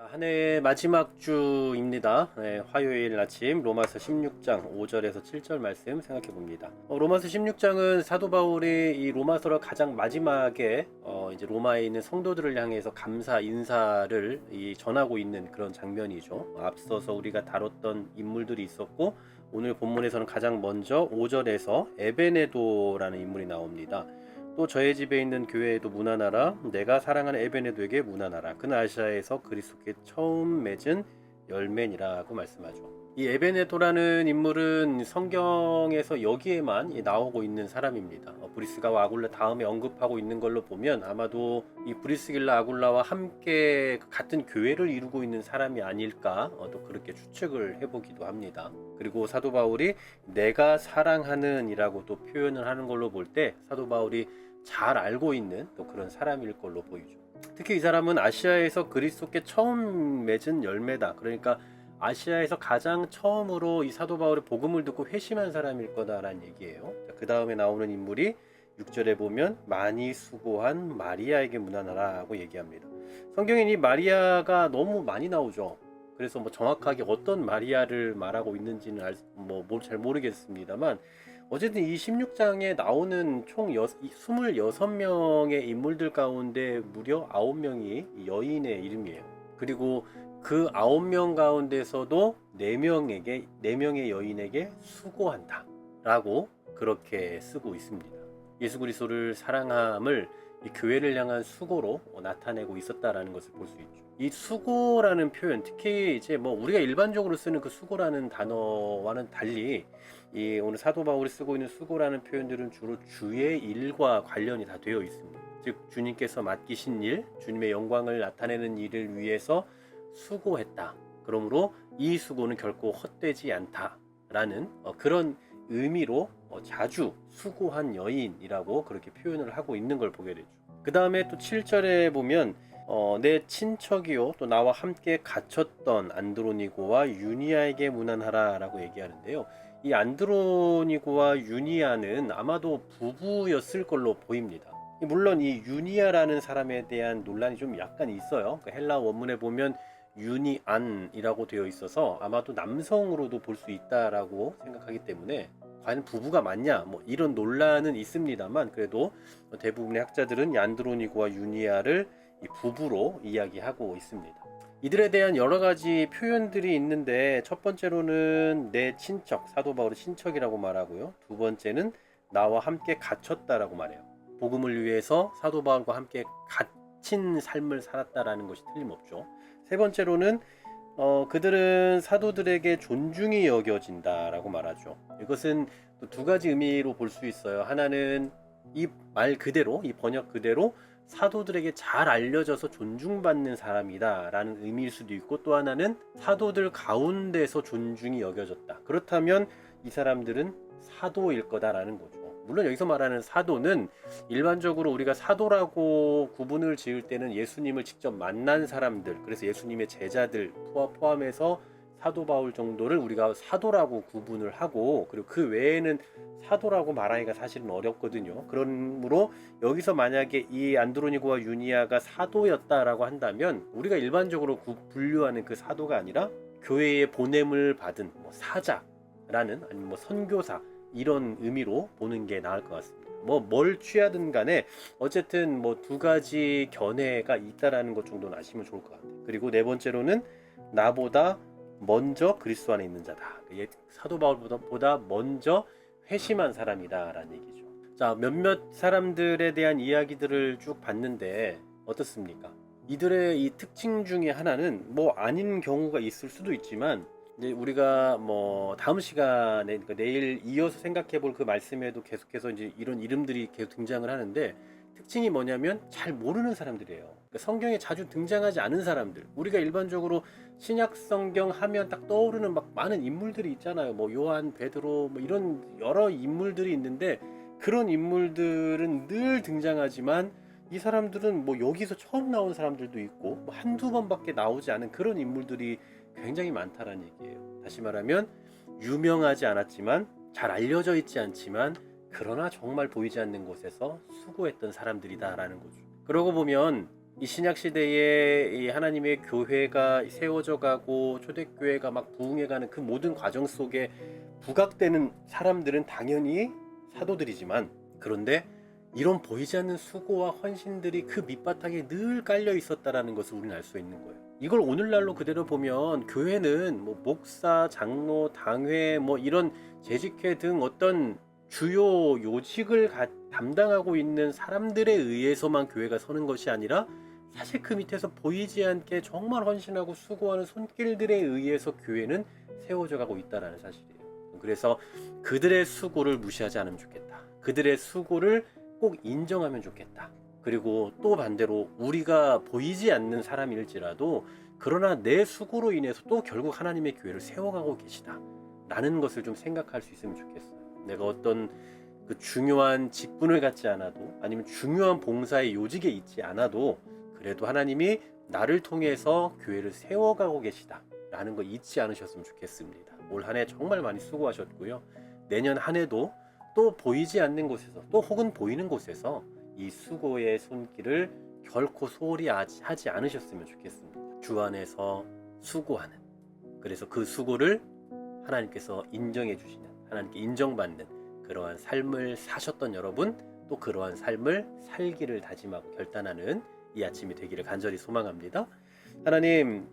한 해의 마지막 주입니다. 네, 화요일 아침 로마서 16장 5절에서 7절 말씀 생각해 봅니다. 로마서 16장은 사도 바울이 이 로마서를 가장 마지막에 이제 로마에 있는 성도들을 향해서 감사 인사를 전하고 있는 그런 장면이죠. 앞서서 우리가 다뤘던 인물들이 있었고, 오늘 본문에서는 가장 먼저 5절에서 에베네도라는 인물이 나옵니다. 또 저의 집에 있는 교회에도 문안하라. 내가 사랑하는 에베네도에게 문안하라. 그는 아시아에서 그리스도께 처음 맺은 열매니라고 말씀하죠. 이 에베네도라는 인물은 성경에서 여기에만 나오고 있는 사람입니다. 브리스가와 아굴라 다음에 언급하고 있는 걸로 보면 아마도 이 브리스길라 아굴라와 함께 같은 교회를 이루고 있는 사람이 아닐까 또 그렇게 추측을 해보기도 합니다. 그리고 사도 바울이 내가 사랑하는 이라고 또 표현을 하는 걸로 볼 때 사도 바울이 잘 알고 있는 또 그런 사람일 걸로 보이죠. 특히 이 사람은 아시아에서 그리스도께 처음 맺은 열매다. 그러니까 아시아에서 가장 처음으로 이 사도 바울의 복음을 듣고 회심한 사람일 거다라는 얘기예요. 그 다음에 나오는 인물이 6절에 보면 많이 수고한 마리아에게 문안하라고 얘기합니다. 성경에 이 마리아가 너무 많이 나오죠. 그래서 뭐 정확하게 어떤 마리아를 말하고 있는지는 잘 모르겠습니다만, 어쨌든 이 16장에 나오는 총 26명의 인물들 가운데 무려 9명이 여인의 이름이에요. 그리고 그 9명 가운데서도 4명의 여인에게 수고한다 라고 그렇게 쓰고 있습니다. 예수 그리스도를 사랑함을 이 교회를 향한 수고로 나타내고 있었다라는 것을 볼 수 있죠. 이 수고라는 표현, 특히 이제 우리가 일반적으로 쓰는 그 수고라는 단어와는 달리 이 오늘 사도 바울이 쓰고 있는 수고라는 표현들은 주로 주의 일과 관련이 다 되어 있습니다. 즉 주님께서 맡기신 일, 주님의 영광을 나타내는 일을 위해서 수고했다. 그러므로 이 수고는 결코 헛되지 않다라는 그런 의미로 자주 수고한 여인이라고 그렇게 표현을 하고 있는 걸 보게 되죠. 그 다음에 또 7절에 보면 내 친척이요 또 나와 함께 갇혔던 안드로니고와 유니아에게 문안하라 라고 얘기하는데요. 이 안드로니고와 유니아는 아마도 부부였을 걸로 보입니다. 물론 이 유니아라는 사람에 대한 논란이 좀 약간 있어요. 그 헬라 원문에 보면 유니안이라고 되어 있어서 아마도 남성으로도 볼 수 있다라고 생각하기 때문에 과연 부부가 맞냐 이런 논란은 있습니다만, 그래도 대부분의 학자들은 안드로니고와 유니아를 이 부부로 이야기하고 있습니다. 이들에 대한 여러 가지 표현들이 있는데, 첫 번째로는 내 친척, 사도 바울의 친척이라고 말하고요. 두 번째는 나와 함께 갇혔다라고 말해요. 복음을 위해서 사도 바울과 함께 갇힌 삶을 살았다라는 것이 틀림없죠. 세 번째로는 그들은 사도들에게 존중이 여겨진다라고 말하죠. 이것은 또 두 가지 의미로 볼 수 있어요. 하나는 이 말 그대로, 이 번역 그대로 사도들에게 잘 알려져서 존중받는 사람이다라는 의미일 수도 있고, 또 하나는 사도들 가운데서 존중이 여겨졌다. 그렇다면 이 사람들은 사도일 거다라는 거죠. 물론 여기서 말하는 사도는 일반적으로 우리가 사도라고 구분을 지을 때는 예수님을 직접 만난 사람들, 그래서 예수님의 제자들 포함해서 사도 바울 정도를 우리가 사도라고 구분을 하고, 그리고 그 외에는 사도라고 말하기가 사실은 어렵거든요. 그러므로 여기서 만약에 이 안드로니고와 유니아가 사도였다라고 한다면 우리가 일반적으로 분류하는 그 사도가 아니라 교회에 보냄을 받은 사자라는, 아니면 선교사, 이런 의미로 보는 게 나을 것 같습니다. 뭘 취하든 간에 어쨌든 두 가지 견해가 있다라는 것 정도는 아시면 좋을 것 같아요. 그리고 네 번째로는 나보다 먼저 그리스도 안에 있는 자다. 사도 바울보다 먼저 회심한 사람이다 라는 얘기죠. 자, 몇몇 사람들에 대한 이야기들을 쭉 봤는데 어떻습니까? 이들의 이 특징 중에 하나는 아닌 경우가 있을 수도 있지만, 이제 우리가 다음 시간에, 그러니까 내일 이어서 생각해 볼 그 말씀에도 계속해서 이제 이런 이름들이 계속 등장을 하는데, 특징이 뭐냐면 잘 모르는 사람들이에요. 그러니까 성경에 자주 등장하지 않은 사람들. 우리가 일반적으로 신약 성경 하면 딱 떠오르는 많은 인물들이 있잖아요. 요한, 베드로 이런 여러 인물들이 있는데, 그런 인물들은 늘 등장하지만 이 사람들은 여기서 처음 나온 사람들도 있고 한두 번밖에 나오지 않은 그런 인물들이 굉장히 많다라는 얘기예요. 다시 말하면 유명하지 않았지만, 잘 알려져 있지 않지만, 그러나 정말 보이지 않는 곳에서 수고했던 사람들이다라는 거죠. 그러고 보면 이 신약 시대에 이 하나님의 교회가 세워져 가고 초대교회가 막 부흥해가는 그 모든 과정 속에 부각되는 사람들은 당연히 사도들이지만, 그런데 이런 보이지 않는 수고와 헌신들이 그 밑바탕에 늘 깔려 있었다라는 것을 우리는 알 수 있는 거예요. 이걸 오늘날로 그대로 보면 교회는 뭐 목사, 장로, 당회 뭐 이런 재직회 등 어떤 주요 요직을 담당하고 있는 사람들에 의해서만 교회가 서는 것이 아니라, 사실 그 밑에서 보이지 않게 정말 헌신하고 수고하는 손길들에 의해서 교회는 세워져 가고 있다는 사실이에요. 그래서 그들의 수고를 무시하지 않으면 좋겠다. 그들의 수고를 꼭 인정하면 좋겠다. 그리고 또 반대로 우리가 보이지 않는 사람일지라도 그러나 내 수고로 인해서 또 결국 하나님의 교회를 세워가고 계시다 라는 것을 좀 생각할 수 있으면 좋겠어요. 내가 어떤 그 중요한 직분을 갖지 않아도, 아니면 중요한 봉사의 요직에 있지 않아도, 그래도 하나님이 나를 통해서 교회를 세워가고 계시다 라는 거 잊지 않으셨으면 좋겠습니다. 올 한 해 정말 많이 수고하셨고요. 내년 한 해도 또 보이지 않는 곳에서, 또 혹은 보이는 곳에서 이 수고의 손길을 결코 소홀히 하지 않으셨으면 좋겠습니다. 주 안에서 수고하는, 그래서 그 수고를 하나님께서 인정해 주시는, 하나님께 인정받는 그러한 삶을 사셨던 여러분, 또 그러한 삶을 살기를 다짐하고 결단하는 이 아침이 되기를 간절히 소망합니다. 하나님,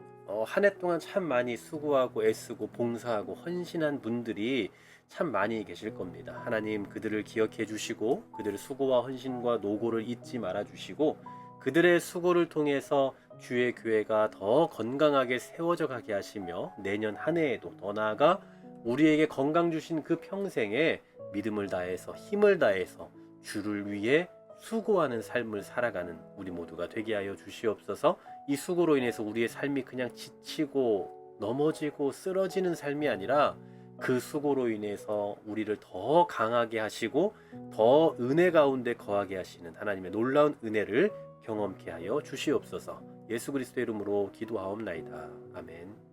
한 해 동안 참 많이 수고하고 애쓰고 봉사하고 헌신한 분들이 참 많이 계실 겁니다. 하나님, 그들을 기억해 주시고 그들의 수고와 헌신과 노고를 잊지 말아 주시고, 그들의 수고를 통해서 주의 교회가 더 건강하게 세워져 가게 하시며, 내년 한 해에도 더 나아가 우리에게 건강 주신 그 평생에 믿음을 다해서 힘을 다해서 주를 위해 수고하는 삶을 살아가는 우리 모두가 되게 하여 주시옵소서. 이 수고로 인해서 우리의 삶이 그냥 지치고 넘어지고 쓰러지는 삶이 아니라, 그 수고로 인해서 우리를 더 강하게 하시고 더 은혜 가운데 거하게 하시는 하나님의 놀라운 은혜를 경험케 하여 주시옵소서. 예수 그리스도의 이름으로 기도하옵나이다. 아멘.